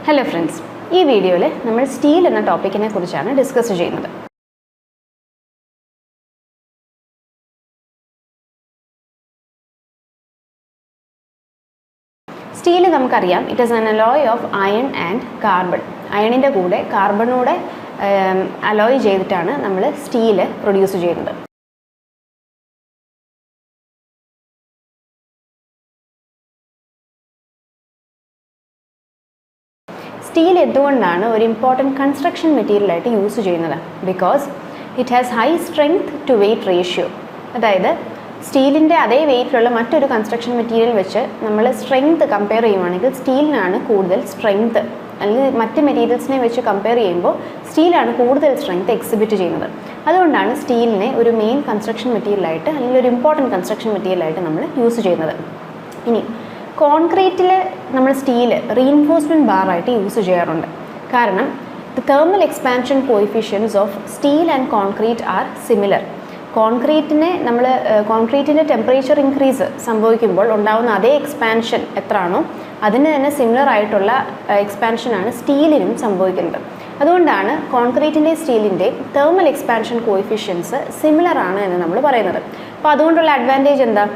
Hello friends, ഈ വീഡിയോയിൽ നമ്മൾ സ്റ്റീൽ എന്ന ടോപ്പിക്കിനെ കുറിച്ചാണ് ഡിസ്കസ് ചെയ്യുന്നത്. സ്റ്റീൽ നമുക്കറിയാം, it is an alloy of iron and carbon. അയണിൻ്റെ കൂടെ കാർബണൂടെ അലോയ് ചെയ്തിട്ടാണ് നമ്മൾ സ്റ്റീൽ പ്രൊഡ്യൂസ് ചെയ്യുന്നത്. സ്റ്റീൽ എന്തുകൊണ്ടാണ് ഒരു ഇമ്പോർട്ടൻറ്റ് കൺസ്ട്രക്ഷൻ മെറ്റീരിയലായിട്ട് യൂസ് ചെയ്യുന്നത്? Because it has high strength to weight ratio. അതായത് സ്റ്റീലിൻ്റെ അതേ വെയ്റ്റിലുള്ള മറ്റൊരു കൺസ്ട്രക്ഷൻ മെറ്റീരിയൽ വെച്ച് നമ്മൾ സ്ട്രെങ്ത് കമ്പയർ ചെയ്യുവാണെങ്കിൽ സ്റ്റീലിനാണ് കൂടുതൽ സ്ട്രെങ്ത്, അല്ലെങ്കിൽ മറ്റ് മെറ്റീരിയൽസിനെ വെച്ച് കമ്പയർ ചെയ്യുമ്പോൾ സ്റ്റീലാണ് കൂടുതൽ സ്ട്രെങ്ത് എക്സിബിറ്റ് ചെയ്യുന്നത്. അതുകൊണ്ടാണ് സ്റ്റീലിനെ ഒരു മെയിൻ കൺസ്ട്രക്ഷൻ മെറ്റീരിയലായിട്ട്, അല്ലെങ്കിൽ ഒരു ഇമ്പോർട്ടൻറ്റ് കൺസ്ട്രക്ഷൻ മെറ്റീരിയലായിട്ട് നമ്മൾ യൂസ് ചെയ്യുന്നത്. ഇനി കോൺക്രീറ്റിൽ നമ്മൾ സ്റ്റീൽ റീഇൻഫോഴ്സ്മെൻറ്റ് ബാറായിട്ട് യൂസ് ചെയ്യാറുണ്ട്. കാരണം the thermal expansion coefficients of steel and concrete are similar. കോൺക്രീറ്റിൻ്റെ ടെമ്പറേച്ചർ ഇൻക്രീസ് സംഭവിക്കുമ്പോൾ ഉണ്ടാകുന്ന അതേ എക്സ്പാൻഷൻ എത്രയാണോ അതിന് തന്നെ സിമിലർ ആയിട്ടുള്ള എക്സ്പാൻഷനാണ് സ്റ്റീലിനും സംഭവിക്കുന്നത്. അതുകൊണ്ടാണ് കോൺക്രീറ്റിൻ്റെ സ്റ്റീലിൻ്റെയും തേർമൽ എക്സ്പാൻഷൻ കോഎഫിഷ്യൻസ് സിമിലർ ആണ് എന്ന് നമ്മൾ പറയുന്നത്. അപ്പോൾ അതുകൊണ്ടുള്ള അഡ്വാൻറ്റേജ് എന്താ?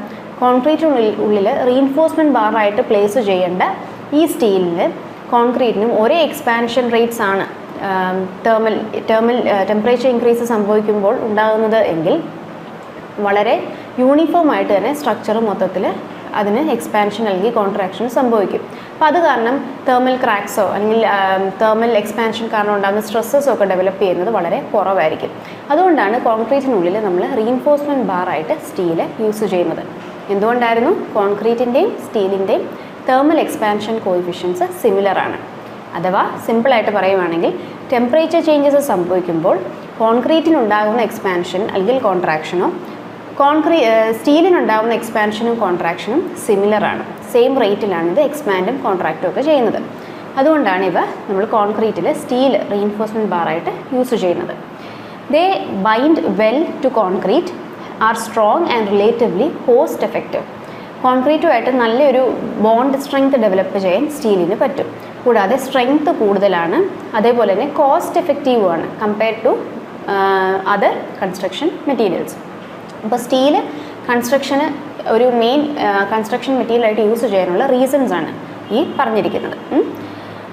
കോൺക്രീറ്റിനുള്ളിൽ റീഇൻഫോഴ്സ്മെൻറ്റ് ബാറായിട്ട് പ്ലേസ് ചെയ്യേണ്ട ഈ സ്റ്റീലിന് കോൺക്രീറ്റിനും ഒരേ എക്സ്പാൻഷൻ റേറ്റ്സ് ആണ് ടെമ്പറേച്ചർ ഇൻക്രീസ് സംഭവിക്കുമ്പോൾ ഉണ്ടാകുന്നത് എങ്കിൽ വളരെ യൂണിഫോം ആയിട്ട് തന്നെ സ്ട്രക്ചർ മൊത്തത്തിൽ അതിന് എക്സ്പാൻഷൻ അല്ലെങ്കിൽ കോൺട്രാക്ഷൻ സംഭവിക്കും. അപ്പോൾ അത് കാരണം തേർമൽ ക്രാക്സോ അല്ലെങ്കിൽ തേർമൽ എക്സ്പാൻഷൻ കാരണം ഉണ്ടാകുന്ന സ്ട്രെസ്സസോ ഒക്കെ ഡെവലപ്പ് ചെയ്യുന്നത് വളരെ കുറവായിരിക്കും. അതുകൊണ്ടാണ് കോൺക്രീറ്റിനുള്ളിൽ നമ്മൾ റീഇൻഫോഴ്സ്മെൻറ്റ് ബാറായിട്ട് സ്റ്റീൽ യൂസ് ചെയ്യുന്നത്. എന്തുകൊണ്ടായിരുന്നു? കോൺക്രീറ്റിൻ്റെയും സ്റ്റീലിൻ്റെയും തേർമൽ എക്സ്പാൻഷൻ കോഎഫിഷ്യൻസ് സിമിലർ ആണ്. അഥവാ സിമ്പിളായിട്ട് പറയുവാണെങ്കിൽ ടെമ്പറേച്ചർ ചേഞ്ചസ് സംഭവിക്കുമ്പോൾ കോൺക്രീറ്റിനുണ്ടാകുന്ന എക്സ്പാൻഷൻ അല്ലെങ്കിൽ കോൺട്രാക്ഷനോ സ്റ്റീലിനുണ്ടാകുന്ന എക്സ്പാൻഷനും കോൺട്രാക്ഷനും സിമിലർ ആണ്. സെയിം റേറ്റിലാണ് ഇത് എക്സ്പാൻഡും കോൺട്രാക്റ്റും ഒക്കെ ചെയ്യുന്നത്. അതുകൊണ്ടാണ് ഇവ നമ്മൾ കോൺക്രീറ്റിൽ സ്റ്റീൽ റീഇൻഫോഴ്സ്മെൻറ്റ് ബാറായിട്ട് യൂസ് ചെയ്യുന്നത്. They bind well to concrete, are strong and relatively cost effective. കോൺക്രീറ്റുമായിട്ട് നല്ലൊരു ബോണ്ട് സ്ട്രെങ്ത് ഡെവലപ്പ് ചെയ്യാൻ സ്റ്റീലിന് പറ്റും. കൂടാതെ സ്ട്രെങ്ത് കൂടുതലാണ്, അതേപോലെ തന്നെ കോസ്റ്റ് എഫക്റ്റീവുമാണ് compared to other construction materials. അപ്പോൾ സ്റ്റീൽ കൺസ്ട്രക്ഷന് ഒരു മെയിൻ കൺസ്ട്രക്ഷൻ മെറ്റീരിയലായിട്ട് യൂസ് ചെയ്യാനുള്ള റീസൺസ് ആണ് ഈ പറഞ്ഞിരിക്കുന്നത്.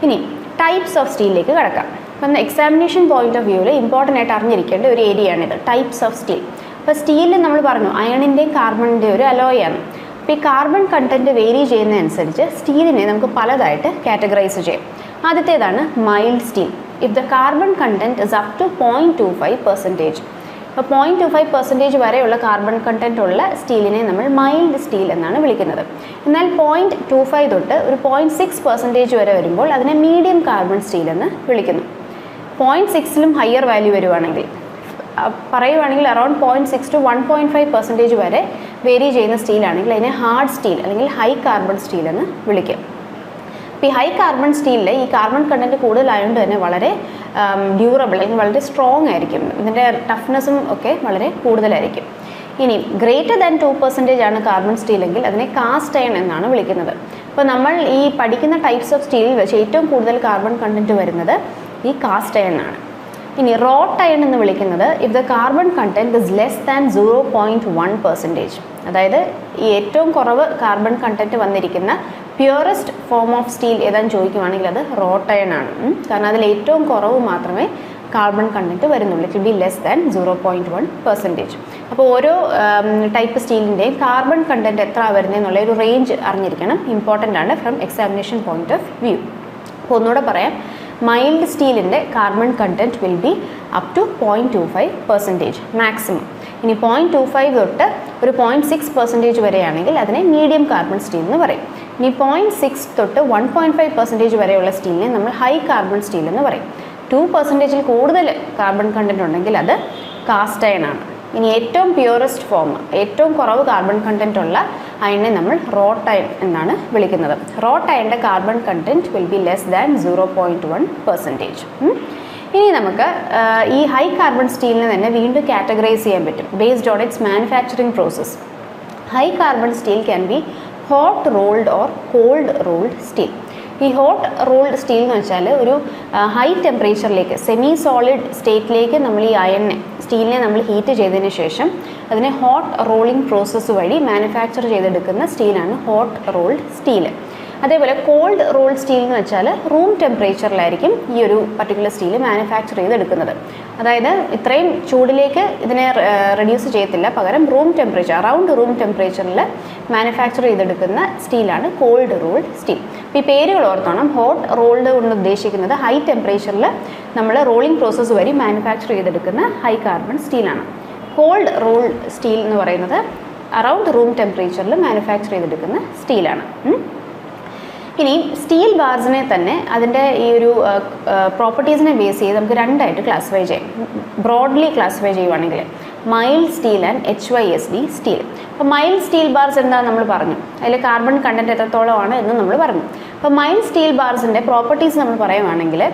ഇനി ടൈപ്സ് ഓഫ് സ്റ്റീലിലേക്ക് കടക്കാം. അപ്പം എക്സാമിനേഷൻ പോയിന്റ് ഓഫ് വ്യൂവിൽ ഇമ്പോർട്ടൻ്റ് ആയിട്ട് അറിഞ്ഞിരിക്കേണ്ട ഒരു ഏരിയയാണിത്, ടൈപ്സ് ഓഫ് സ്റ്റീൽ. അപ്പോൾ സ്റ്റീലിൽ നമ്മൾ പറഞ്ഞു അയണിൻ്റെയും കാർബണിൻ്റെയും ഒരു അലോയാണ്. അപ്പോൾ ഈ കാർബൺ കണ്ടൻറ്റ് വേരി ചെയ്യുന്നതനുസരിച്ച് സ്റ്റീലിനെ നമുക്ക് പലതായിട്ട് കാറ്റഗറൈസ് ചെയ്യാം. ആദ്യത്തേതാണ് mild steel. If the carbon content is up to 0.25%. അപ്പോൾ 0.25% വരെയുള്ള കാർബൺ കണ്ടൻറ്റ് ഉള്ള സ്റ്റീലിനെ നമ്മൾ മൈൽഡ് സ്റ്റീൽ എന്നാണ് വിളിക്കുന്നത്. എന്നാൽ 0.25 തൊട്ട് ഒരു 0.6% വരെ വരുമ്പോൾ അതിനെ മീഡിയം കാർബൺ സ്റ്റീൽ എന്ന് വിളിക്കുന്നു. 0.6ലും ഹയർ വാല്യൂ വരുവാണെങ്കിൽ പറയുവാണെങ്കിൽ അറൗണ്ട് 0.6 to 1.5% വരെ വേരി ചെയ്യുന്ന സ്റ്റീലാണെങ്കിൽ അതിനെ ഹാർഡ് സ്റ്റീൽ അല്ലെങ്കിൽ ഹൈ കാർബൺ സ്റ്റീൽ എന്ന് വിളിക്കും. അപ്പോൾ ഈ ഹൈ കാർബൺ സ്റ്റീലിൽ ഈ കാർബൺ കണ്ടൻറ്റ് കൂടുതലായതുകൊണ്ട് തന്നെ വളരെ ഡ്യൂറബിൾ അല്ലെങ്കിൽ വളരെ സ്ട്രോങ് ആയിരിക്കും, ഇതിൻ്റെ ടഫ്നെസ്സും ഒക്കെ വളരെ കൂടുതലായിരിക്കും. ഇനി ഗ്രേറ്റർ ദാൻ 2% ആണ് കാർബൺ സ്റ്റീലെങ്കിൽ അതിനെ കാസ്റ്റ് അയൺ എന്നാണ് വിളിക്കുന്നത്. അപ്പോൾ നമ്മൾ ഈ പഠിക്കുന്ന ടൈപ്സ് ഓഫ് സ്റ്റീലിൽ വെച്ച് ഏറ്റവും കൂടുതൽ കാർബൺ കണ്ടൻറ്റ് വരുന്നത് ഈ കാസ്റ്റ് അയൺ ആണ്. ഇനി റോട്ട് അയൺ എന്ന് വിളിക്കുന്നത് if the carbon content is less than 0.1%. അതായത് ഈ ഏറ്റവും കുറവ് കാർബൺ കണ്ടൻറ്റ് വന്നിരിക്കുന്ന പ്യുവറസ്റ്റ് ഫോം ഓഫ് സ്റ്റീൽ ഏതാണെന്ന് ചോദിക്കുവാണെങ്കിൽ അത് റോട്ട് അയൺ ആണ്. കാരണം അതിൽ ഏറ്റവും കുറവ് മാത്രമേ കാർബൺ കണ്ടൻറ്റ് വരുന്നുള്ളൂ. It will be less than 0.1%. അപ്പോൾ ഓരോ ടൈപ്പ് സ്റ്റീലിൻ്റെയും കാർബൺ കണ്ടൻറ്റ് എത്ര വരുന്നതെന്നുള്ള ഒരു റേഞ്ച് അറിഞ്ഞിരിക്കണം, ഇമ്പോർട്ടൻ്റ് ആണ് from examination point of view. അപ്പോൾ ഒന്നുകൂടെ പറയാം, മൈൽഡ് സ്റ്റീലിൻ്റെ carbon content will be up to 0.25% maximum. ഇനി 0.25 തൊട്ട് ഒരു 0.6% വരെയാണെങ്കിൽ അതിനെ മീഡിയം കാർബൺ സ്റ്റീൽ എന്ന് പറയും. ഇനി 0.6 തൊട്ട് 1.5% വരെയുള്ള സ്റ്റീലിനെ നമ്മൾ ഹൈ കാർബൺ സ്റ്റീൽ എന്ന് പറയും. 2%ൽ കൂടുതൽ കാർബൺ കണ്ടൻറ്റ് ഉണ്ടെങ്കിൽ അത് കാസ്റ്റ് അയൺ ആണ്. ഇനി ഏറ്റവും പ്യുവറസ്റ്റ് ഫോം, ഏറ്റവും കുറവ് കാർബൺ കണ്ടൻറ്റ് ഉള്ള അയണിനെ നമ്മൾ റോട്ട് അയൺ എന്നാണ് വിളിക്കുന്നത്. റോട്ട് അയണിൻ്റെ carbon content will be less than 0.1%. ഇനി നമുക്ക് ഈ ഹൈ കാർബൺ സ്റ്റീലിനെ തന്നെ വീണ്ടും കാറ്റഗറൈസ് ചെയ്യാൻ പറ്റും based on its manufacturing process. High carbon steel can be hot rolled or cold rolled steel. ഈ ഹോട്ട് റോൾഡ് സ്റ്റീൽ എന്ന് വെച്ചാൽ ഒരു ഹൈ ടെമ്പറേച്ചറിലേക്ക് സെമി സോളിഡ് സ്റ്റേറ്റിലേക്ക് നമ്മൾ ഈ സ്റ്റീലിനെ നമ്മൾ ഹീറ്റ് ചെയ്തതിന് ശേഷം അതിനെ ഹോട്ട് റോളിംഗ് പ്രോസസ്സ് വഴി മാനുഫാക്ചർ ചെയ്തെടുക്കുന്ന സ്റ്റീലാണ് ഹോട്ട് റോൾഡ് സ്റ്റീൽ. അതേപോലെ കോൾഡ് റോൾഡ് സ്റ്റീൽ എന്ന് വെച്ചാൽ റൂം ടെമ്പറേച്ചറിലായിരിക്കും ഈ ഒരു പർട്ടിക്കുലർ സ്റ്റീൽ മാനുഫാക്ചർ ചെയ്തെടുക്കുന്നത്. അതായത് ഇത്രയും ചൂടിലേക്ക് ഇതിനെ റെഡ്യൂസ് ചെയ്യത്തില്ല, പകരം റൂം ടെമ്പറേച്ചർ അറൗണ്ട് റൂം ടെമ്പറേച്ചറിൽ മാനുഫാക്ചർ ചെയ്തെടുക്കുന്ന സ്റ്റീലാണ് കോൾഡ് റോൾഡ് സ്റ്റീൽ. അപ്പോൾ ഈ പേരുകൾ ഓർത്തോണം. ഹോട്ട് റോൾഡ് കൊണ്ട് ഉദ്ദേശിക്കുന്നത് ഹൈ ടെമ്പറേച്ചറിൽ നമ്മൾ റോളിംഗ് പ്രോസസ്സ് വഴി മാനുഫാക്ചർ ചെയ്തെടുക്കുന്ന ഹൈ കാർബൺ സ്റ്റീലാണ്. കോൾഡ് റോൾഡ് സ്റ്റീൽ എന്ന് പറയുന്നത് അറൗണ്ട് റൂം ടെമ്പറേച്ചറിൽ മാനുഫാക്ചർ ചെയ്തെടുക്കുന്ന സ്റ്റീലാണ്. ഇനി സ്റ്റീൽ ബാർസിനെ തന്നെ അതിൻ്റെ ഈ ഒരു പ്രോപ്പർട്ടീസിനെ ബേസ് ചെയ്ത് നമുക്ക് രണ്ടായിട്ട് ക്ലാസിഫൈ ചെയ്യാം. ബ്രോഡ്ലി ക്ലാസിഫൈ ചെയ്യുവാണെങ്കിൽ mild steel and HYSD steel. അപ്പോൾ മൈൽഡ് സ്റ്റീൽ ബാർസ് എന്താണെന്ന് നമ്മൾ പറഞ്ഞു, അതിൽ കാർബൺ കണ്ടൻറ്റ് എത്രത്തോളമാണ് എന്ന് നമ്മൾ പറഞ്ഞു. അപ്പോൾ മൈൽഡ് സ്റ്റീൽ ബാർസിൻ്റെ പ്രോപ്പർട്ടീസ് നമ്മൾ പറയുവാണെങ്കിൽ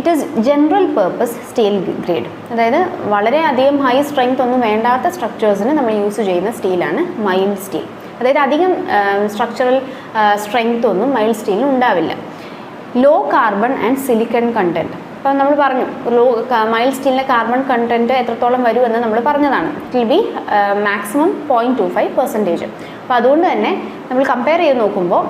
it is general purpose steel grade, അതായത് വളരെയധികം ഹൈ സ്ട്രെങ്ത് ഒന്നും വേണ്ടാത്ത സ്ട്രക്ചേഴ്സിന് നമ്മൾ യൂസ് ചെയ്യുന്ന സ്റ്റീലാണ് മൈൽഡ് സ്റ്റീൽ. അതായത് അധികം സ്ട്രക്ചറൽ സ്ട്രെങ്ത് ഒന്നും മൈൽഡ് സ്റ്റീലിന് ഉണ്ടാവില്ല. Low carbon and silicon content, അപ്പം നമ്മൾ പറഞ്ഞു മൈൽഡ് സ്റ്റീലിൻ്റെ കാർബൺ കണ്ടൻറ്റ് എത്രത്തോളം വരുമെന്ന് നമ്മൾ പറഞ്ഞതാണ്. It will be maximum 0.25%. അപ്പോൾ അതുകൊണ്ട് തന്നെ നമ്മൾ കമ്പയർ ചെയ്ത് നോക്കുമ്പോൾ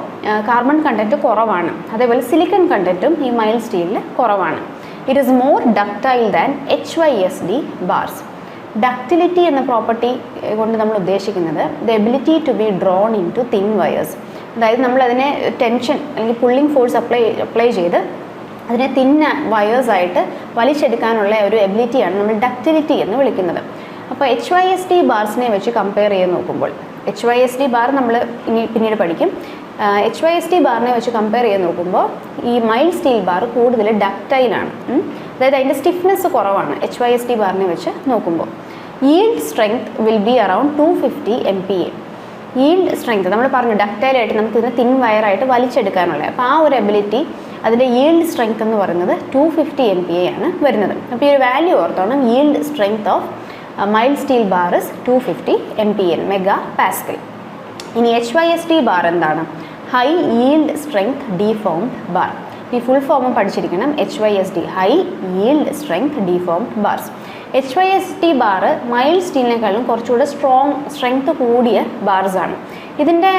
കാർബൺ കണ്ടൻറ്റ് കുറവാണ്. അതേപോലെ സിലിക്കൺ കണ്ടൻറ്റും ഈ മൈൽഡ് സ്റ്റീലിൽ കുറവാണ്. It is more ductile than HYSD bars. Ductility എന്ന പ്രോപ്പർട്ടി കൊണ്ട് നമ്മൾ ഉദ്ദേശിക്കുന്നത് the ability to be drawn into thin wires. അതായത് നമ്മളതിനെ ടെൻഷൻ അല്ലെങ്കിൽ പുള്ളിങ് ഫോഴ്സ് അപ്ലൈ ചെയ്ത് അതിനെ തിന്ന വയേഴ്സായിട്ട് വലിച്ചെടുക്കാനുള്ള ഒരു എബിലിറ്റിയാണ് നമ്മൾ ഡക്റ്റിലിറ്റി എന്ന് വിളിക്കുന്നത്. അപ്പോൾ HYSD ബാർസിനെ വെച്ച് കമ്പയർ ചെയ്ത് നോക്കുമ്പോൾ HYSD ബാർ നമ്മൾ പിന്നീട് പഠിക്കും. HYSD ബാറിനെ വെച്ച് കമ്പയർ ചെയ്ത് നോക്കുമ്പോൾ ഈ മൈൽഡ് സ്റ്റീൽ ബാർ കൂടുതൽ ഡക്റ്റൈലാണ്, അതായത് അതിൻ്റെ സ്റ്റിഫ്നെസ് കുറവാണ് HYSD ബാറിനെ വെച്ച് നോക്കുമ്പോൾ. Yield strength will be around 250 MPa. Yield strength നമ്മൾ പറഞ്ഞു ഡക്റ്റൈലായിട്ട് നമുക്ക് ഇതിനെ തിൻ വയറായിട്ട് വലിച്ചെടുക്കാനുള്ളത്. അപ്പോൾ ആ ഒരു എബിലിറ്റി അതിൻ്റെ ഈൽഡ് സ്ട്രെങ്ത് എന്ന് പറയുന്നത് 250 MPa ആണ് വരുന്നത്. അപ്പോൾ ഈ ഒരു വാല്യൂ ഓർത്തോണം. Yield strength of mild steel bar is 250 MPa mega pascal. ഇനി HYSD ബാർ എന്താണ്? High yield strength deformed bar. ഈ ഫുൾ ഫോം പഠിച്ചിരിക്കണം. HYSD high yield strength deformed bars. HYSD bar mild സ്റ്റീലിനേക്കാളും കുറച്ചുകൂടെ സ്ട്രെങ്ത് കൂടിയ ബാർസാണ്. ഇതിൻ്റെ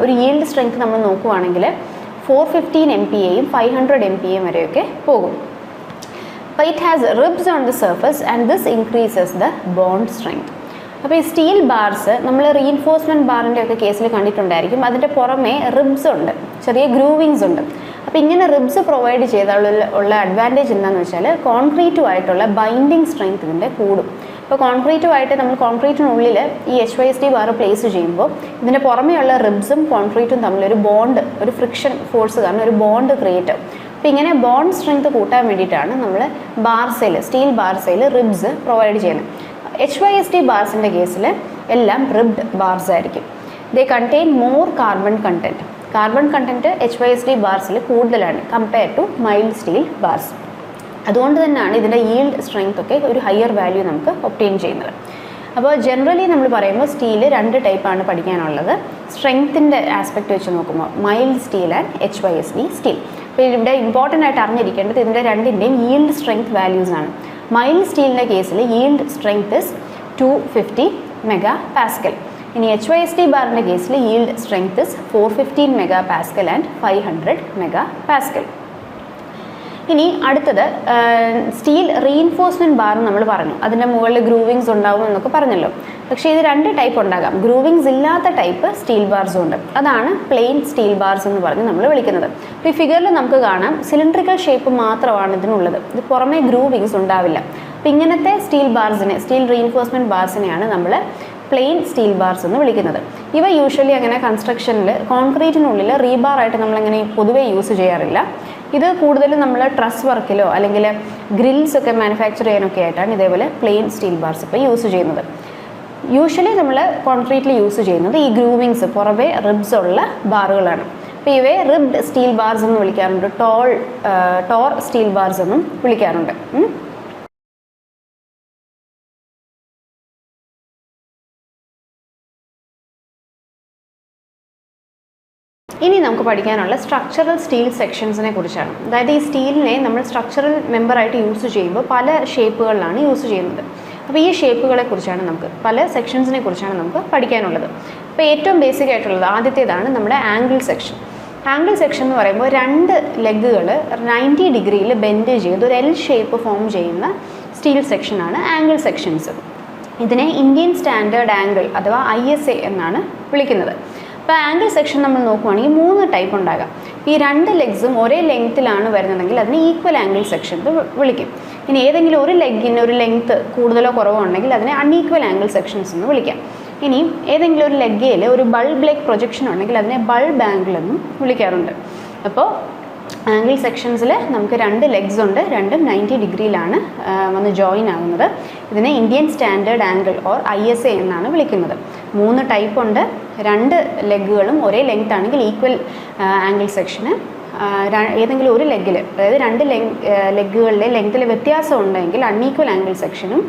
ഒരു ഈൽഡ് സ്ട്രെങ്ത് നമ്മൾ നോക്കുവാണെങ്കിൽ 415 MPaയും 500 MPa വരെയൊക്കെ പോകും. അപ്പോൾ it has ribs on the surface and this increases the bond strength. അപ്പോൾ ഈ സ്റ്റീൽ ബാർസ് നമ്മൾ റീഇൻഫോഴ്സ്മെൻറ്റ് ബാറിൻ്റെ ഒക്കെ കേസിൽ കണ്ടിട്ടുണ്ടായിരിക്കും. അതിൻ്റെ പുറമേ റിബ്സ് ഉണ്ട്, ചെറിയ ഗ്രൂവിങ്സ് ഉണ്ട്. അപ്പോൾ ഇങ്ങനെ റിബ്സ് പ്രൊവൈഡ് ചെയ്താൽ ഉള്ള അഡ്വാൻറ്റേജ് എന്താണെന്ന് വെച്ചാൽ കോൺക്രീറ്റുമായിട്ടുള്ള ബൈൻഡിങ് സ്ട്രെങ്ത് ഇതിൻ്റെ കൂടും. ഇപ്പോൾ കോൺക്രീറ്റുമായിട്ട് നമ്മൾ കോൺക്രീറ്റിനുള്ളിൽ ഈ HYSD ബാർ പ്ലേസ് ചെയ്യുമ്പോൾ ഇതിൻ്റെ പുറമെയുള്ള റിബ്സും കോൺക്രീറ്റും തമ്മിലൊരു ബോണ്ട്, ഒരു ഫ്രിക്ഷൻ ഫോഴ്സ് കാരണം ഒരു ബോണ്ട് ക്രിയേറ്റ് ആവും. അപ്പോൾ ഇങ്ങനെ ബോണ്ട് സ്ട്രെങ്ത് കൂട്ടാൻ വേണ്ടിയിട്ടാണ് നമ്മൾ ബാർസയിൽ സ്റ്റീൽ ബാർസയിൽ റിബ്സ് പ്രൊവൈഡ് ചെയ്യുന്നത്. HYSD ബാർസിൻ്റെ കേസിൽ എല്ലാം റിബ്ഡ് ബാർസ് ആയിരിക്കും. They contain more carbon content. Carbon content HYSD ബാർസിൽ കൂടുതലാണ് compare to mild steel bars. അതുകൊണ്ട് തന്നെയാണ് ഇതിൻ്റെ ഈൽഡ് സ്ട്രെങ്ത് ഒക്കെ ഒരു ഹയർ വാല്യൂ നമുക്ക് ഒബ്റ്റെയിൻ ചെയ്യുന്നത്. അപ്പോൾ ജനറലി നമ്മൾ പറയുമ്പോൾ സ്റ്റീല് രണ്ട് ടൈപ്പാണ് പഠിക്കാനുള്ളത്. സ്ട്രെങ്ത്തിൻ്റെ ആസ്പെക്റ്റ് വെച്ച് നോക്കുമ്പോൾ mild steel and HYSD steel. അപ്പോൾ ഇവിടെ ഇമ്പോർട്ടൻ്റ് ആയിട്ട് അറിഞ്ഞിരിക്കേണ്ടത് ഇതിൻ്റെ രണ്ടിൻ്റെയും ഈൽഡ് സ്ട്രെങ്ത് വാല്യൂസ് ആണ്. മൈൽഡ് സ്റ്റീലിൻ്റെ കേസിൽ yield strength is 250 mega pascal. ഇനി HYSD ബാറിൻ്റെ കേസിൽ yield strength is 415 mega Pascal and 500 mega pascal. ഇനി അടുത്തത് സ്റ്റീൽ റീഇൻഫോഴ്സ്മെൻറ്റ് ബാർ നമ്മൾ പറഞ്ഞു. അതിൻ്റെ മുകളിൽ ഗ്രൂവിങ്സ് ഉണ്ടാവും എന്നൊക്കെ പറഞ്ഞല്ലോ. പക്ഷേ ഇത് രണ്ട് ടൈപ്പ് ഉണ്ടാകാം. ഗ്രൂവിങ്സ് ഇല്ലാത്ത ടൈപ്പ് സ്റ്റീൽ ബാർസും ഉണ്ട്. അതാണ് പ്ലെയിൻ സ്റ്റീൽ ബാർസ് എന്ന് പറഞ്ഞ് നമ്മൾ വിളിക്കുന്നത്. അപ്പോൾ ഈ ഫിഗറിൽ നമുക്ക് കാണാം സിലിണ്ട്രിക്കൽ ഷേപ്പ് മാത്രമാണ് ഇതിനുള്ളത്. ഇത് പുറമേ ഗ്രൂവിങ്സ് ഉണ്ടാവില്ല. അപ്പോൾ ഇങ്ങനത്തെ സ്റ്റീൽ ബാർസിനെ, സ്റ്റീൽ റീഇൻഫോഴ്സ്മെൻറ്റ് ബാർസിനെയാണ് നമ്മൾ പ്ലെയിൻ സ്റ്റീൽ ബാർസ് എന്ന് വിളിക്കുന്നത്. ഇവ യൂഷ്വലി അങ്ങനെ കൺസ്ട്രക്ഷനിൽ കോൺക്രീറ്റിനുള്ളിൽ റീബാറായിട്ട് നമ്മളങ്ങനെ പൊതുവേ യൂസ് ചെയ്യാറില്ല. ഇത് കൂടുതലും നമ്മൾ ട്രസ് വർക്കിലോ അല്ലെങ്കിൽ ഗ്രിൽസ് ഒക്കെ മാനുഫാക്ചർ ചെയ്യാനൊക്കെ ആയിട്ടാണ് ഇതേപോലെ പ്ലെയിൻ സ്റ്റീൽ ബാർസ് ഇപ്പോൾ യൂസ് ചെയ്യുന്നത്. യൂഷ്വലി നമ്മൾ കോൺക്രീറ്റിൽ യൂസ് ചെയ്യുന്നത് ഈ ഗ്രൂവിങ്സ് പുറമേ റിബ്സ് ഉള്ള ബാറുകളാണ്. അപ്പോൾ ഇവയെ റിബ്ഡ് സ്റ്റീൽ ബാർസ് എന്ന് വിളിക്കാറുണ്ട്. ടോർ സ്റ്റീൽ ബാർസ് എന്നും വിളിക്കാറുണ്ട്. ഇനി നമുക്ക് പഠിക്കാനുള്ള സ്ട്രക്ചറൽ സ്റ്റീൽ സെക്ഷൻസിനെ കുറിച്ചാണ്. അതായത് ഈ സ്റ്റീലിനെ നമ്മൾ സ്ട്രക്ചറൽ മെമ്പറായിട്ട് യൂസ് ചെയ്യുമ്പോൾ പല ഷേപ്പുകളിലാണ് യൂസ് ചെയ്യുന്നത്. അപ്പോൾ ഈ ഷേപ്പുകളെ കുറിച്ചാണ് നമുക്ക്, പല സെക്ഷൻസിനെ കുറിച്ചാണ് നമുക്ക് പഠിക്കാനുള്ളത്. അപ്പോൾ ഏറ്റവും ബേസിക് ആയിട്ടുള്ളത് ആദ്യത്തേതാണ് നമ്മുടെ ആംഗിൾ സെക്ഷൻ. ആംഗിൾ സെക്ഷൻ എന്ന് പറയുമ്പോൾ 2 ലെഗുകൾ 90 ഡിഗ്രിയിൽ ബെൻഡ് ചെയ്ത് ഒരു എൽ ഷേപ്പ് ഫോം ചെയ്യുന്ന സ്റ്റീൽ സെക്ഷനാണ് ആംഗിൾ സെക്ഷൻസ്. ഇതിനെ ഇന്ത്യൻ സ്റ്റാൻഡേർഡ് ആംഗിൾ അഥവാ ISA എന്നാണ് വിളിക്കുന്നത്. അപ്പോൾ ആംഗിൾ സെക്ഷൻ നമ്മൾ നോക്കുവാണെങ്കിൽ 3 ടൈപ്പ് ഉണ്ടാകാം. ഈ 2 ലെഗ്സും ഒരേ ലെങ്ത്തിലാണ് വരുന്നതെങ്കിൽ അതിന് ഈക്വൽ ആംഗിൾ സെക്ഷൻ വിളിക്കും. ഇനി ഏതെങ്കിലും ഒരു ലെഗിന് ഒരു ലെങ്ത്ത് കൂടുതലോ കുറവോ ഉണ്ടെങ്കിൽ അതിനെ അൺഈക്വൽ ആംഗിൾ സെക്ഷൻസ് എന്ന് വിളിക്കാം. ഇനി ഏതെങ്കിലും ഒരു ലെഗയിൽ ഒരു ബൾബ് ലെഗ് പ്രൊജക്ഷൻ ഉണ്ടെങ്കിൽ അതിനെ ബൾബ് ആംഗിൾ എന്നും വിളിക്കാറുണ്ട്. അപ്പോൾ ആംഗിൾ സെക്ഷൻസിൽ നമുക്ക് 2 ലെഗ്സ് ഉണ്ട്, രണ്ടും 90 ഡിഗ്രിയിലാണ് വന്ന് ജോയിൻ ആകുന്നത്. ഇതിനെ Indian standard angle or ISA എന്നാണ് വിളിക്കുന്നത്. 3 ടൈപ്പ് ഉണ്ട്. 2 ലെഗുകളും ഒരേ ലെങ്ത് ആണെങ്കിൽ ഈക്വൽ ആംഗിൾ സെക്ഷന്, ഏതെങ്കിലും ഒരു ലെഗിൽ അതായത് 2 ലെഗുകളിലെ ലെങ്ത്തിൽ വ്യത്യാസം ഉണ്ടെങ്കിൽ അൺഈക്വൽ ആംഗിൾ സെക്ഷനും,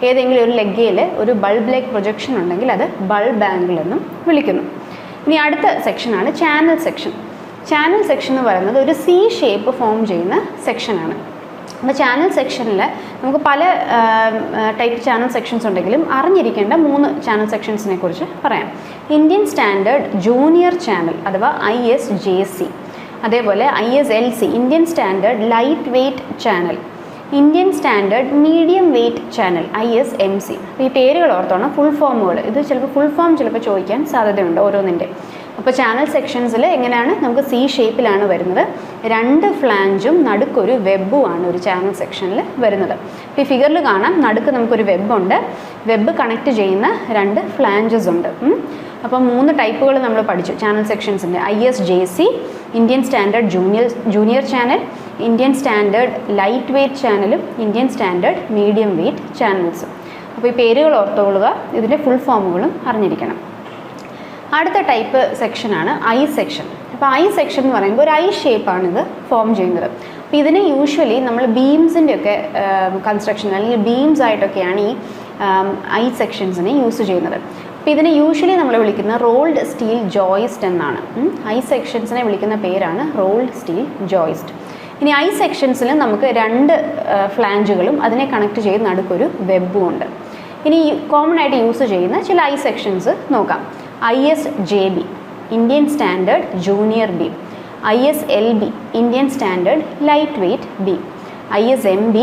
ഏതെങ്കിലും ഒരു ലെഗയിൽ ഒരു ബൾബ് ലെഗ് പ്രൊജക്ഷൻ ഉണ്ടെങ്കിൽ അത് ബൾബ് ആംഗിൾ എന്നും വിളിക്കുന്നു. ഇനി അടുത്ത സെക്ഷനാണ് ചാനൽ സെക്ഷൻ. ചാനൽ സെക്ഷൻ എന്ന് പറയുന്നത് ഒരു C ഷേപ്പ് ഫോം ചെയ്യുന്ന സെക്ഷനാണ്. അപ്പോൾ ചാനൽ സെക്ഷനിൽ നമുക്ക് പല ടൈപ്പ് ചാനൽ സെക്ഷൻസ് ഉണ്ടെങ്കിലും അറിഞ്ഞിരിക്കേണ്ട 3 ചാനൽ സെക്ഷൻസിനെ കുറിച്ച് പറയാം. ഇന്ത്യൻ സ്റ്റാൻഡേർഡ് ജൂനിയർ ചാനൽ അഥവാ ISJC, അതേപോലെ ISLC Indian standard light weight channel, Indian standard medium weight channel ISMC. ഈ പേരുകൾ ഓർത്തോണം, ഫുൾ ഫോമുകൾ. ഇത് ചിലപ്പോൾ ഫുൾ ഫോം ചിലപ്പോൾ ചോദിക്കാൻ സാധ്യതയുണ്ട് ഓരോന്നിൻ്റെ. അപ്പോൾ ചാനൽ സെക്ഷൻസിൽ എങ്ങനെയാണ്, നമുക്ക് C ഷേപ്പിലാണ് വരുന്നത്. 2 ഫ്ലാഞ്ചും നടുക്കൊരു വെബുമാണ് ഒരു ചാനൽ സെക്ഷനിൽ വരുന്നത്. ഇപ്പോൾ ഈ ഫിഗറിൽ കാണാം, നടുക്ക് നമുക്കൊരു വെബുണ്ട്, വെബ് കണക്ട് ചെയ്യുന്ന 2 ഫ്ലാഞ്ചസ് ഉണ്ട്. അപ്പം 3 ടൈപ്പുകൾ നമ്മൾ പഠിച്ചു ചാനൽ സെക്ഷൻസിൻ്റെ. ISJC Indian standard junior channel, Indian standard light weight ചാനലും, ഇന്ത്യൻ സ്റ്റാൻഡേർഡ് മീഡിയം വെയ്റ്റ് ചാനൽസും. അപ്പോൾ ഈ പേരുകൾ ഓർത്തുകൊള്ളുക, ഇതിൻ്റെ ഫുൾ ഫോമുകളും അറിഞ്ഞിരിക്കണം. അടുത്ത ടൈപ്പ് സെക്ഷനാണ് I സെക്ഷൻ. അപ്പോൾ I സെക്ഷൻ എന്ന് പറയുമ്പോൾ ഒരു I ഷേപ്പാണിത് ഫോം ചെയ്യുന്നത്. അപ്പോൾ ഇതിനെ യൂഷ്വലി നമ്മൾ ബീംസിൻ്റെ ഒക്കെ കൺസ്ട്രക്ഷൻ അല്ലെങ്കിൽ ബീംസ് ആയിട്ടൊക്കെയാണ് ഈ I സെക്ഷൻസിനെ യൂസ് ചെയ്യുന്നത്. അപ്പോൾ ഇതിനെ യൂഷ്വലി നമ്മൾ വിളിക്കുന്ന റോൾഡ് സ്റ്റീൽ ജോയിസ്റ്റ് എന്നാണ്. I സെക്ഷൻസിനെ വിളിക്കുന്ന പേരാണ് റോൾഡ് സ്റ്റീൽ ജോയിസ്റ്റ്. ഇനി I സെക്ഷൻസിൽ നമുക്ക് 2 ഫ്ലാഞ്ചുകളും അതിനെ കണക്ട് ചെയ്ത് നടുക്കൊരു വെബും ഉണ്ട്. ഇനി കോമൺ ആയിട്ട് യൂസ് ചെയ്യുന്ന ചില I സെക്ഷൻസ് നോക്കാം. ISJB Indian standard junior beam, ISLB Indian standard light weight beam, ISMB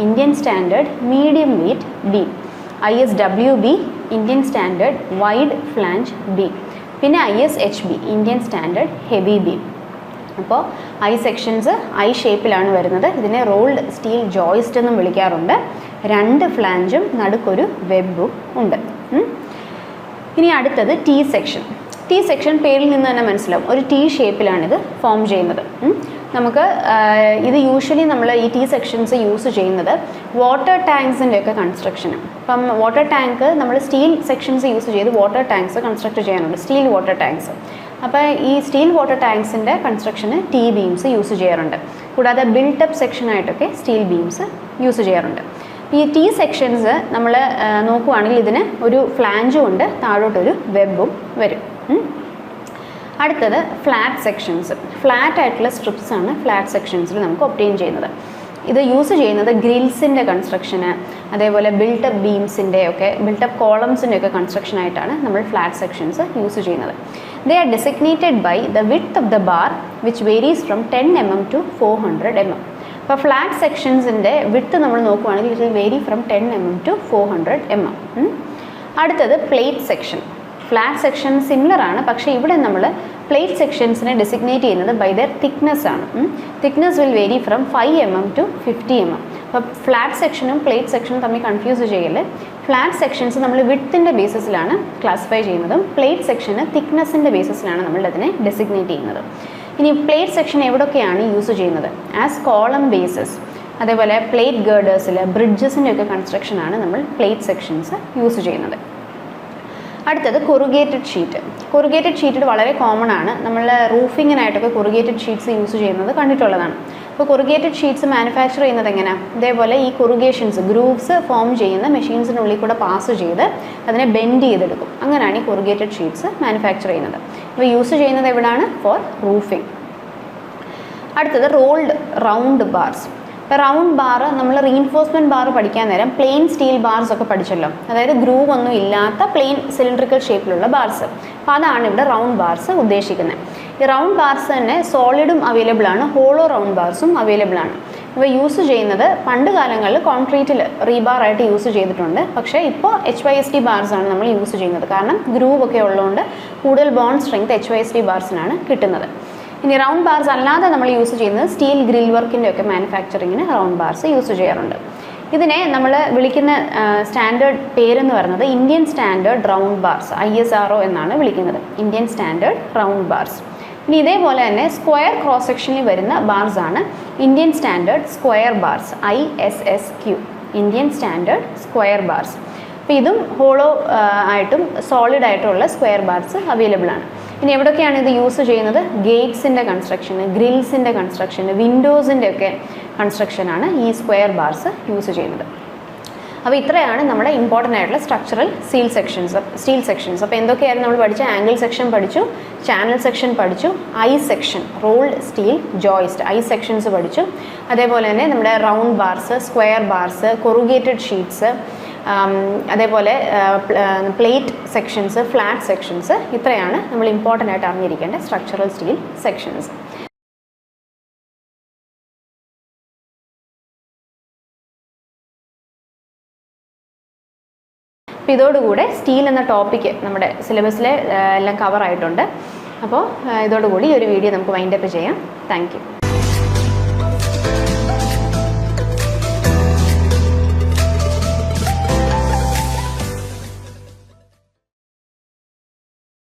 Indian standard medium weight beam, ISWB Indian standard wide flange beam, പിന്നെ ISHB Indian standard heavy beam. അപ്പോൾ I sections I ഷേപ്പിലാണ് വരുന്നത്. ഇതിനെ rolled steel joist എന്നും വിളിക്കാറുണ്ട്. 2 ഫ്ലാഞ്ചും നടുക്കൊരു വെബും ഉണ്ട്. ഇനി അടുത്തത് T സെക്ഷൻ. T സെക്ഷൻ പേരിൽ നിന്ന് തന്നെ മനസ്സിലാവും, ഒരു T ഷേപ്പിലാണിത് ഫോം ചെയ്യുന്നത്. നമുക്ക് ഇത് യൂഷ്വലി നമ്മൾ ഈ T സെക്ഷൻസ് യൂസ് ചെയ്യുന്നത് വാട്ടർ ടാങ്ക്സിൻ്റെ ഒക്കെ കൺസ്ട്രക്ഷന്. ഇപ്പം വാട്ടർ ടാങ്ക് നമ്മൾ സ്റ്റീൽ സെക്ഷൻസ് യൂസ് ചെയ്ത് വാട്ടർ ടാങ്ക്സ് കൺസ്ട്രക്ട് ചെയ്യാനുണ്ട്, സ്റ്റീൽ വാട്ടർ ടാങ്ക്സ്. അപ്പോൾ ഈ സ്റ്റീൽ വാട്ടർ ടാങ്ക്സിൻ്റെ കൺസ്ട്രക്ഷന് T ബീംസ് യൂസ് ചെയ്യാറുണ്ട്. കൂടാതെ ബിൽട്ടപ്പ് സെക്ഷനായിട്ടൊക്കെ സ്റ്റീൽ ബീംസ് യൂസ് ചെയ്യാറുണ്ട്. ഈ T സെക്ഷൻസ് നമ്മൾ നോക്കുവാണെങ്കിൽ ഇതിന് ഒരു ഫ്ലാഞ്ചും ഉണ്ട്, താഴോട്ടൊരു വെബും വരും. അടുത്തത് ഫ്ലാറ്റ് സെക്ഷൻസ്. ഫ്ലാറ്റ് ആയിട്ടുള്ള സ്ട്രിപ്സ് ആണ് ഫ്ലാറ്റ് സെക്ഷൻസിൽ നമുക്ക് ഒബ്റ്റെയിൻ ചെയ്യുന്നത്. ഇത് യൂസ് ചെയ്യുന്നത് ഗ്രിൽസിൻ്റെ കൺസ്ട്രക്ഷന്, അതേപോലെ ബിൽട്ടപ്പ് ബീംസിൻ്റെ ഒക്കെ ബിൽട്ടപ്പ് കോളംസിൻ്റെ ഒക്കെ കൺസ്ട്രക്ഷനായിട്ടാണ് നമ്മൾ ഫ്ലാറ്റ് സെക്ഷൻസ് യൂസ് ചെയ്യുന്നത്. They are designated by the width of the bar which varies from 10 mm to 400 mm. അപ്പോൾ ഫ്ലാറ്റ് സെക്ഷൻസിൻ്റെ വിഡ്ത്ത് നമ്മൾ നോക്കുവാണെങ്കിൽ it will vary from 10 mm to 400 mm. അടുത്തത് plate section. Flat section similar ആണ്, പക്ഷേ ഇവിടെ നമ്മൾ പ്ലേറ്റ് സെക്ഷൻസിനെ ഡെസിഗ്നേറ്റ് ചെയ്യുന്നത് ബൈ ദർ തിക്നെസ് ആണ്. Thickness will vary from 5 mm to 50 mm. അപ്പോൾ ഫ്ലാറ്റ് സെക്ഷനും പ്ലേറ്റ് സെക്ഷനും തമ്മിൽ കൺഫ്യൂസ് ചെയ്യല്. ഫ്ലാറ്റ് സെക്ഷൻസ് നമ്മൾ വിഡ്ത്തിൻ്റെ ബേസിസിലാണ് ക്ലാസിഫൈ ചെയ്യുന്നതും പ്ലേറ്റ് സെക്ഷന് തിക്നെസ്സിൻ്റെ ബേസിസിലാണ് നമ്മൾ അതിനെ ഡെസിഗ്നേറ്റ് ചെയ്യുന്നത്. ഇനി പ്ലേറ്റ് സെക്ഷൻ എവിടെയൊക്കെയാണ് യൂസ് ചെയ്യുന്നത്? ആസ് കോളം ബേസസ്, അതേപോലെ പ്ലേറ്റ് ഗേർഡേഴ്സിൽ ബ്രിഡ്ജസിൻ്റെ ഒക്കെ കൺസ്ട്രക്ഷനാണ് നമ്മൾ പ്ലേറ്റ് സെക്ഷൻസ് യൂസ് ചെയ്യുന്നത്. അടുത്തത് കൊറുഗേറ്റഡ് ഷീറ്റ്. കൊറുഗേറ്റഡ് ഷീറ്റ് വളരെ കോമൺ ആണ്, നമ്മൾ റൂഫിങ്ങിനായിട്ടൊക്കെ കൊറുഗേറ്റഡ് ഷീറ്റ്സ് യൂസ് ചെയ്യുന്നത് കണ്ടിട്ടുള്ളതാണ്. അപ്പോൾ കൊറുഗേറ്റഡ് ഷീറ്റ്സ് മാനുഫാക്ചർ ചെയ്യുന്നത് എങ്ങനെയാണ്? ഇതേപോലെ ഈ കൊറുഗേഷൻസ് ഗ്രൂവ്സ് ഫോം ചെയ്യുന്ന മെഷീൻസിനുള്ളിൽ കൂടെ പാസ് ചെയ്ത് അതിനെ ബെൻഡ് ചെയ്തെടുക്കും. അങ്ങനെയാണ് ഈ കൊറുഗേറ്റഡ് ഷീറ്റ്സ് മാനുഫാക്ചർ ചെയ്യുന്നത്. ഇവ യൂസ് ചെയ്യുന്നത് എവിടെയാണ്? For roofing. അടുത്തത് റോൾഡ് റൗണ്ട് ബാർസ്. ഇപ്പോൾ റൗണ്ട് ബാർ നമ്മൾ റീഇൻഫോഴ്സ്മെൻറ്റ് ബാർ പഠിക്കാൻ നേരം പ്ലെയിൻ സ്റ്റീൽ ബാർസ് ഒക്കെ പഠിച്ചല്ലോ, അതായത് ഗ്രൂവ് ഒന്നും ഇല്ലാത്ത പ്ലെയിൻ സിലിണ്ടറിക്കൽ ഷേപ്പിലുള്ള ബാർസ്. അപ്പോൾ അതാണ് ഇവിടെ റൗണ്ട് ബാർസ് ഉദ്ദേശിക്കുന്നത്. ഈ റൗണ്ട് ബാർസ് തന്നെ സോളിഡും അവൈലബിൾ ആണ്, ഹോളോ റൗണ്ട് ബാർസും അവൈലബിൾ ആണ്. ഇവ യൂസ് ചെയ്യുന്നത് പണ്ട് കാലങ്ങളിൽ കോൺക്രീറ്റിൽ റീബാർ ആയിട്ട് യൂസ് ചെയ്തിട്ടുണ്ട്. പക്ഷേ ഇപ്പോൾ HYSD ബാർസ് ആണ് നമ്മൾ യൂസ് ചെയ്യുന്നത്. കാരണം ഗ്രൂവ് ഒക്കെ ഉള്ളതുകൊണ്ട് കൂടുതൽ ബോണ്ട് സ്ട്രെങ്ത് HYSD ബാർസിനാണ് കിട്ടുന്നത്. ഇനി റൗണ്ട് ബാർസ് അല്ലാതെ നമ്മൾ യൂസ് ചെയ്യുന്നത് സ്റ്റീൽ ഗ്രിൽ വർക്കിൻ്റെ ഒക്കെ മാനുഫാക്ചറിങ്ങിന് റൗണ്ട് ബാർസ് യൂസ് ചെയ്യാറുണ്ട്. ഇതിനെ നമ്മൾ വിളിക്കുന്ന സ്റ്റാൻഡേർഡ് പേരെന്ന് പറയുന്നത് Indian standard round bars, ISRO എന്നാണ് വിളിക്കുന്നത്, ഇന്ത്യൻ സ്റ്റാൻഡേർഡ് റൗണ്ട് ബാർസ്. ഇനി ഇതേപോലെ തന്നെ സ്ക്വയർ ക്രോസ് സെക്ഷനിൽ വരുന്ന ബാർസ് ആണ് Indian standard square bars, ISSQ, Indian standard square bars. അപ്പോൾ ഇതും ഹോളോ ആയിട്ടും സോളിഡ് ആയിട്ടുള്ള സ്ക്വയർ ബാർസ് അവൈലബിൾ ആണ്. ഇനി എവിടെയൊക്കെയാണ് ഇത് യൂസ് ചെയ്യുന്നത്? ഗേറ്റ്സിൻ്റെ കൺസ്ട്രക്ഷന്, ഗ്രിൽസിൻ്റെ കൺസ്ട്രക്ഷന്, വിൻഡോസിൻ്റെ ഒക്കെ കൺസ്ട്രക്ഷനാണ് ഈ സ്ക്വയർ ബാർസ് യൂസ് ചെയ്യുന്നത്. അപ്പോൾ ഇത്രയാണ് നമ്മുടെ ഇമ്പോർട്ടൻ്റ് ആയിട്ടുള്ള സ്ട്രക്ചറൽ സ്റ്റീൽ സെക്ഷൻസ്. അപ്പോൾ എന്തൊക്കെയായിരുന്നു നമ്മൾ പഠിച്ച? ആംഗിൾ സെക്ഷൻ പഠിച്ചു, ചാനൽ സെക്ഷൻ പഠിച്ചു, I section, rolled steel joist, I sections പഠിച്ചു. അതേപോലെ തന്നെ നമ്മുടെ round bars, square bars, corrugated sheets, അതേപോലെ പ്ലേറ്റ് സെക്ഷൻസ്, ഫ്ലാറ്റ് സെക്ഷൻസ്, ഇത്രയാണ് നമ്മൾ ഇമ്പോർട്ടൻ്റ് ആയിട്ട് അറിഞ്ഞിരിക്കേണ്ട സ്ട്രക്ചറൽ സ്റ്റീൽ സെക്ഷൻസ്. അപ്പോൾ ഇതോടുകൂടെ സ്റ്റീൽ എന്ന ടോപ്പിക്ക് നമ്മുടെ സിലബസിൽ എല്ലാം കവർ ആയിട്ടുണ്ട്. അപ്പോൾ ഇതോടുകൂടി ഈ ഒരു വീഡിയോ നമുക്ക് വൈൻഡപ്പ് ചെയ്യാം. Thank you.